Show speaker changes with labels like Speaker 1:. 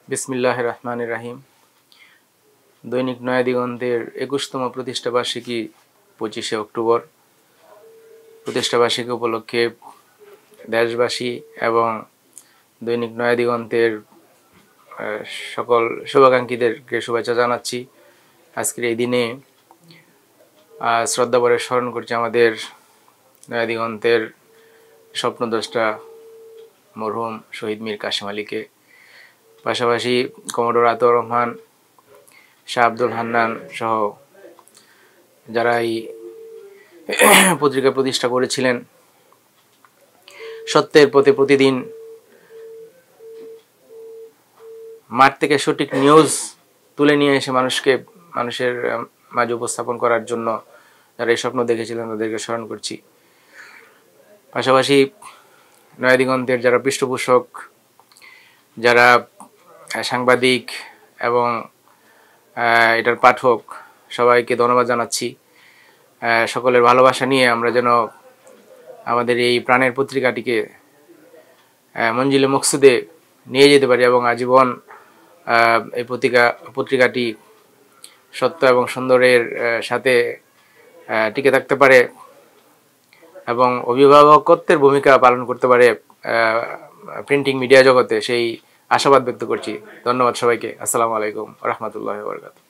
Speaker 1: বিসমিল্লাহির রহমানির রহিম। দৈনিক নয়া দিগন্তের ২১তম প্রতিষ্ঠাবার্ষিকী ২৫শে অক্টোবর। প্রতিষ্ঠাবার্ষিকী উপলক্ষে দেশবাসী এবং দৈনিক নয়া দিগন্তের সকল শুভাকাঙ্ক্ষীদেরকে শুভেচ্ছা জানাচ্ছি। আজকের এই দিনে শ্রদ্ধাভরে স্মরণ করছি আমাদের নয়া দিগন্তের স্বপ্নদ্রষ্টা মরহুম শহীদ মীর কাসেম আলীকে। পাশাপাশি কমোডর আতাউর রহমান, শাহ আব্দুল হান্নান সহ যারা এই পত্রিকা প্রতিষ্ঠা করেছিলেন, সত্যের পথে প্রতিদিন মাঠ থেকে সঠিক নিউজ তুলে নিয়ে এসে মানুষের মাঝে উপস্থাপন করার জন্য যারা এই স্বপ্ন দেখেছিলেন তাদেরকে স্মরণ করছি। পাশাপাশি নয়া দিগন্তের যারা পৃষ্ঠপোষক, যারা সাংবাদিক এবং এটার পাঠক, সবাইকে ধন্যবাদ জানাচ্ছি। সকলের ভালোবাসা নিয়ে আমরা যেন আমাদের এই প্রাণের পত্রিকাটিকে মঞ্জিলে মকসুদে নিয়ে যেতে পারি এবং আজীবন এই পত্রিকাটি সত্য এবং সুন্দরের সাথে টিকে থাকতে পারে এবং অভিভাবকত্বের ভূমিকা পালন করতে পারে প্রিন্টিং মিডিয়া জগতে, সেই আশাবাদ ব্যক্ত করছি। ধন্যবাদ সবাইকে। আসসালামু আলাইকুম ওয়া রাহমাতুল্লাহি ওয়া বারাকাতুহু।